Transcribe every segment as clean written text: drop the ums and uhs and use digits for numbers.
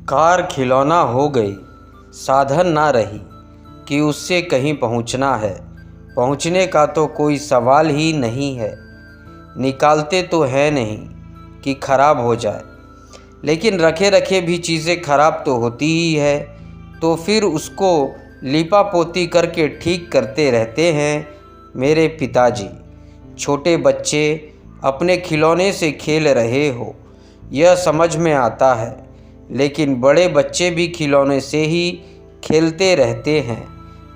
Car खिलौना हो गई, साधन ना रही कि उससे कहीं पहुंचना है। पहुंचने का तो कोई सवाल ही नहीं है। निकालते तो है नहीं कि ख़राब हो जाए, लेकिन रखे रखे भी चीज़ें ख़राब तो होती ही है, तो फिर उसको लिपा पोती करके ठीक करते रहते हैं मेरे पिताजी। छोटे बच्चे अपने खिलौने से खेल रहे हो, यह समझ में आता है, लेकिन बड़े बच्चे भी खिलौने से ही खेलते रहते हैं।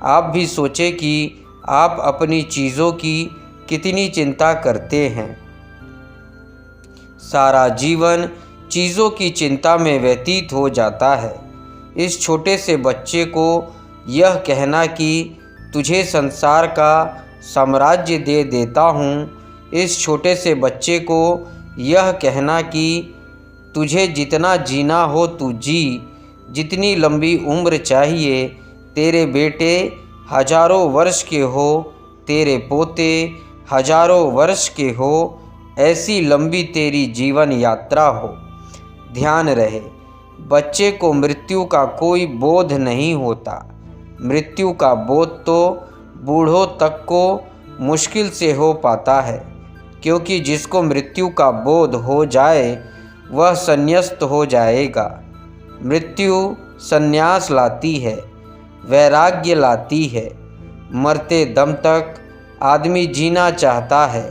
आप भी सोचें कि आप अपनी चीज़ों की कितनी चिंता करते हैं। सारा जीवन चीज़ों की चिंता में व्यतीत हो जाता है। इस छोटे से बच्चे को यह कहना कि तुझे संसार का साम्राज्य दे देता हूँ, इस छोटे से बच्चे को यह कहना कि तुझे जितना जीना हो तू जी, जितनी लंबी उम्र चाहिए, तेरे बेटे हजारों वर्ष के हो, तेरे पोते हजारों वर्ष के हो, ऐसी लंबी तेरी जीवन यात्रा हो। ध्यान रहे, बच्चे को मृत्यु का कोई बोध नहीं होता। मृत्यु का बोध तो बूढ़ों तक को मुश्किल से हो पाता है, क्योंकि जिसको मृत्यु का बोध हो जाए वह संन्यस्त हो जाएगा। मृत्यु संन्यास लाती है, वैराग्य लाती है। मरते दम तक आदमी जीना चाहता है।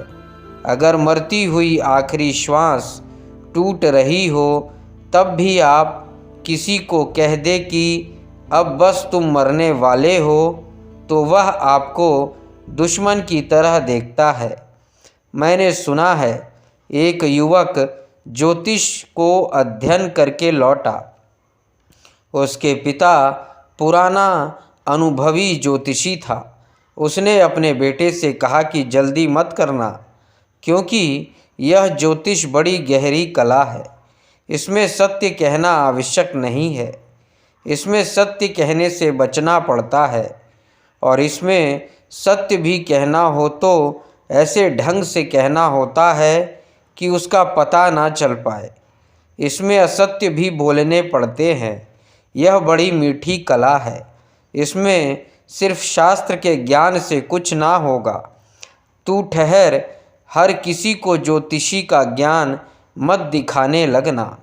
अगर मरती हुई आखिरी श्वास टूट रही हो, तब भी आप किसी को कह दे कि अब बस तुम मरने वाले हो, तो वह आपको दुश्मन की तरह देखता है। मैंने सुना है, एक युवक ज्योतिष को अध्ययन करके लौटा। उसके पिता पुराना अनुभवी ज्योतिषी था। उसने अपने बेटे से कहा कि जल्दी मत करना, क्योंकि यह ज्योतिष बड़ी गहरी कला है। इसमें सत्य कहना आवश्यक नहीं है, इसमें सत्य कहने से बचना पड़ता है, और इसमें सत्य भी कहना हो तो ऐसे ढंग से कहना होता है कि उसका पता ना चल पाए। इसमें असत्य भी बोलने पड़ते हैं। यह बड़ी मीठी कला है। इसमें सिर्फ शास्त्र के ज्ञान से कुछ ना होगा। तू ठहर, हर किसी को ज्योतिषी का ज्ञान मत दिखाने लगना।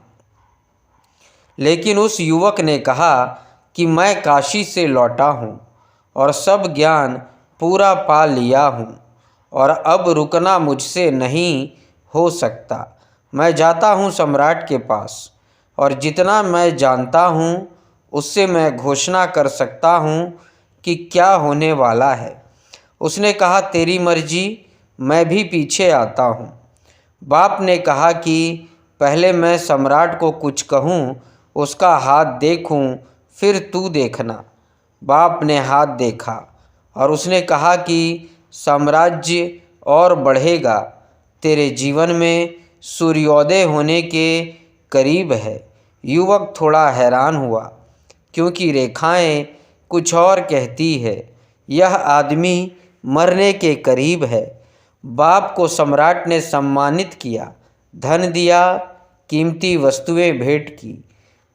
लेकिन उस युवक ने कहा कि मैं काशी से लौटा हूँ और सब ज्ञान पूरा पा लिया हूँ, और अब रुकना मुझसे नहीं हो सकता। मैं जाता हूँ सम्राट के पास, और जितना मैं जानता हूँ उससे मैं घोषणा कर सकता हूँ कि क्या होने वाला है। उसने कहा, तेरी मर्जी, मैं भी पीछे आता हूँ। बाप ने कहा कि पहले मैं सम्राट को कुछ कहूँ, उसका हाथ देखूँ, फिर तू देखना। बाप ने हाथ देखा और उसने कहा कि साम्राज्य और बढ़ेगा, तेरे जीवन में सूर्योदय होने के करीब है। युवक थोड़ा हैरान हुआ, क्योंकि रेखाएं कुछ और कहती है। यह आदमी मरने के करीब है। बाप को सम्राट ने सम्मानित किया, धन दिया, कीमती वस्तुएं भेंट की।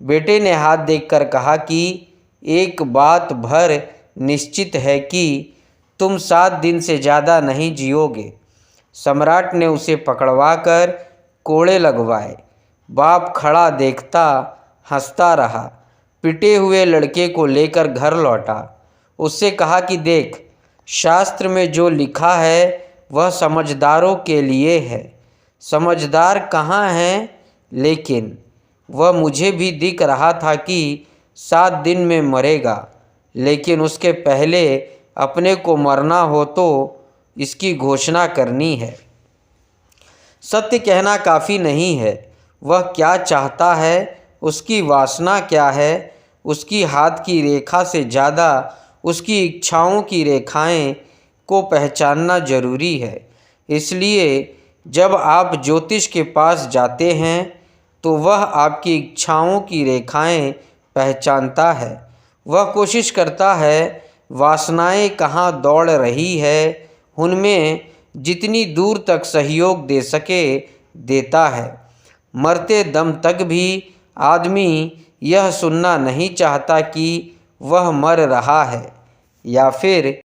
बेटे ने हाथ देखकर कहा कि एक बात भर निश्चित है कि तुम 7 दिन से ज़्यादा नहीं जियोगे। सम्राट ने उसे पकड़वाकर कोड़े लगवाए। बाप खड़ा देखता हंसता रहा। पिटे हुए लड़के को लेकर घर लौटा। उससे कहा कि देख, शास्त्र में जो लिखा है वह समझदारों के लिए है। समझदार कहाँ हैं? लेकिन वह मुझे भी दिख रहा था कि 7 दिन में मरेगा, लेकिन उसके पहले अपने को मरना हो तो इसकी घोषणा करनी है। सत्य कहना काफ़ी नहीं है। वह क्या चाहता है, उसकी वासना क्या है, उसकी हाथ की रेखा से ज़्यादा उसकी इच्छाओं की रेखाएं को पहचानना जरूरी है। इसलिए जब आप ज्योतिष के पास जाते हैं तो वह आपकी इच्छाओं की रेखाएं पहचानता है। वह कोशिश करता है वासनाएं कहाँ दौड़ रही है, उनमें जितनी दूर तक सहयोग दे सके देता है। मरते दम तक भी आदमी यह सुनना नहीं चाहता कि वह मर रहा है, या फिर